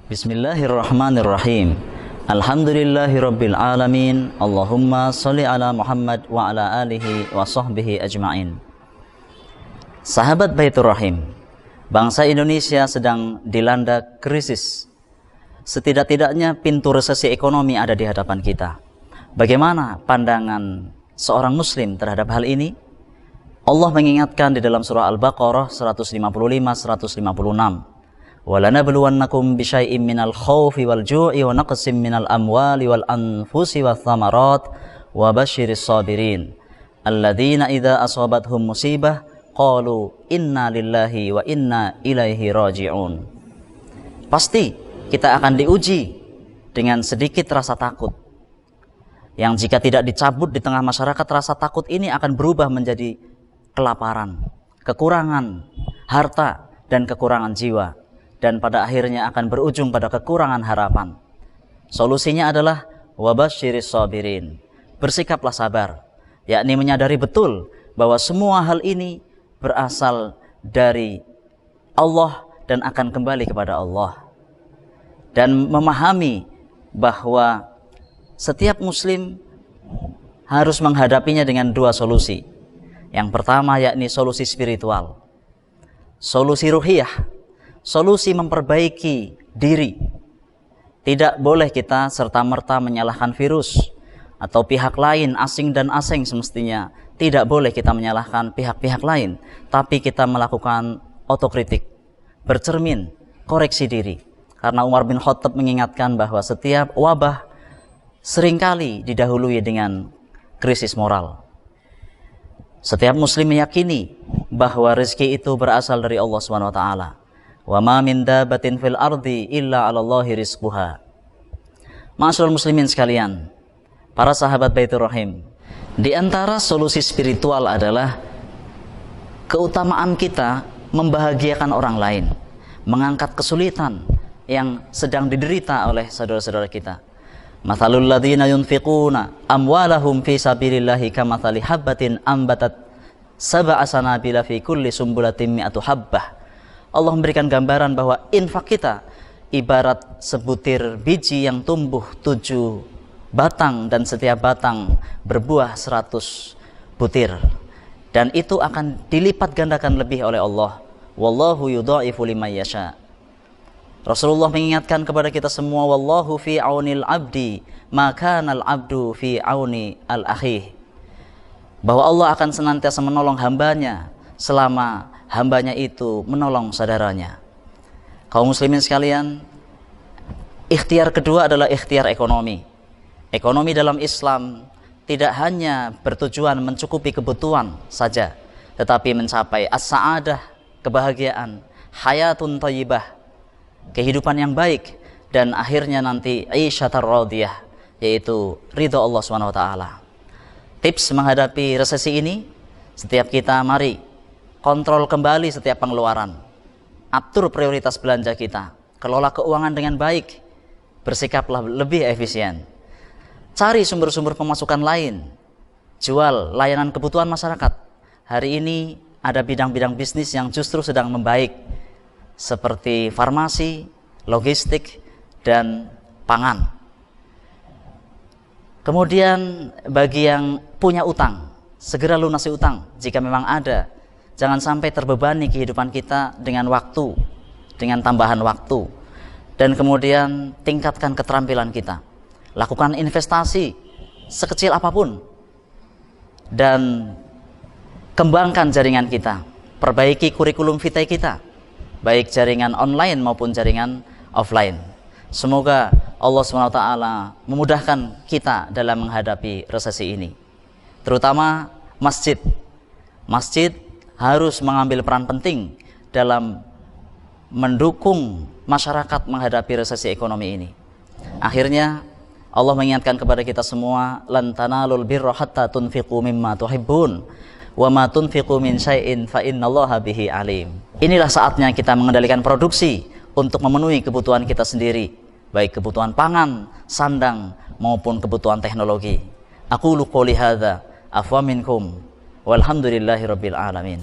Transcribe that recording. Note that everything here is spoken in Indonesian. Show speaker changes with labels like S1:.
S1: Bismillahirrahmanirrahim. Alhamdulillahirabbil alamin. Allahumma sholli ala Muhammad wa ala alihi wa sahbihi ajmain. Sahabat Baitur Rahim, bangsa Indonesia sedang dilanda krisis. Setidak-tidaknya pintu resesi ekonomi ada di hadapan kita. Bagaimana pandangan seorang muslim terhadap hal ini? Allah mengingatkan di dalam surah Al-Baqarah 155-156. وَلَنَبْلُوَنَّكُمْ بِشَيْءٍ مِّنَ الْخَوْفِ وَالْجُوعِ وَنَقْصٍ مِّنَ الْأَمْوَالِ وَالْأَنفُسِ وَالثَّمَرَاتِ وَبَشِّرِ الصَّابِرِينَ الَّذِينَ إِذَا أَصَابَتْهُم مُّصِيبَةٌ قَالُوا إِنَّا لِلَّهِ وَإِنَّا إِلَيْهِ رَاجِعُونَ. Pasti kita akan diuji dengan sedikit rasa takut, yang jika tidak dicabut di tengah masyarakat, rasa takut ini akan berubah menjadi kelaparan, kekurangan harta, dan kekurangan jiwa. Dan pada akhirnya akan berujung pada kekurangan harapan. Solusinya adalah wabasyiris sabirin. Bersikaplah sabar, yakni menyadari betul bahwa semua hal ini berasal dari Allah dan akan kembali kepada Allah. Dan memahami bahwa setiap muslim harus menghadapinya dengan dua solusi. Yang pertama yakni solusi spiritual, solusi ruhiyah, solusi memperbaiki diri. Tidak boleh kita serta-merta menyalahkan virus atau pihak lain, asing dan asing semestinya. Tidak boleh kita menyalahkan pihak-pihak lain, tapi kita melakukan otokritik, bercermin, koreksi diri. Karena Umar bin Khattab mengingatkan bahwa setiap wabah seringkali didahului dengan krisis moral. Setiap muslim meyakini bahwa rezeki itu berasal dari Allah SWT. Wa ma min dabatin fil ardi illa 'alallahi rizquha. Ma'asyiral muslimin sekalian, para sahabat Baitur Rahim, di antara solusi spiritual adalah keutamaan kita membahagiakan orang lain, mengangkat kesulitan yang sedang diderita oleh saudara-saudara kita. Mathalul ladzina yunfiquna amwalahum fi sabilillahi kamathali habbatin ambatat sab'a sanabila fi kulli sumbulatin mi'atu habbah. Allah memberikan gambaran bahwa infak kita ibarat sebutir biji yang tumbuh 7 batang dan setiap batang berbuah 100 butir. Dan itu akan dilipat gandakan lebih oleh Allah. Wallahu yudha'ifu liman yasha. Rasulullah mengingatkan kepada kita semua, wallahu fi aunil abdi ma kana al abdu fi auni al akhih. Bahwa Allah akan senantiasa menolong hambanya selama hambanya itu menolong saudaranya. Kaum muslimin sekalian, ikhtiar kedua adalah ikhtiar ekonomi. Ekonomi dalam Islam tidak hanya bertujuan mencukupi kebutuhan saja, tetapi mencapai as-sa'adah, kebahagiaan, hayatun thayyibah, kehidupan yang baik, dan akhirnya nanti aisyatar radiyah, yaitu ridha Allah SWT. Tips menghadapi resesi ini, setiap kita mari kontrol kembali setiap pengeluaran, atur prioritas belanja kita, kelola keuangan dengan baik, bersikaplah lebih efisien, cari sumber-sumber pemasukan lain, jual layanan kebutuhan masyarakat. Hari ini ada bidang-bidang bisnis yang justru sedang membaik, seperti farmasi, logistik, dan pangan. Kemudian bagi yang punya utang, segera lunasi utang jika memang ada. Jangan sampai terbebani kehidupan kita dengan waktu, dengan tambahan waktu. Dan kemudian tingkatkan keterampilan kita. Lakukan investasi sekecil apapun. Dan kembangkan jaringan kita. Perbaiki kurikulum vitae kita, baik jaringan online maupun jaringan offline. Semoga Allah SWT memudahkan kita dalam menghadapi resesi ini. Terutama masjid. Masjid harus mengambil peran penting dalam mendukung masyarakat menghadapi resesi ekonomi ini. Akhirnya Allah mengingatkan kepada kita semua, lan tanalul birra hatta tunfiqu mimma tuhibbun wa ma tunfiqu min syai'in fa innallaha bihi alim. Inilah saatnya kita mengendalikan produksi untuk memenuhi kebutuhan kita sendiri, baik kebutuhan pangan, sandang maupun kebutuhan teknologi. Aqulu qouli hadza afwa minkum walhamdulillahirabbil alamin.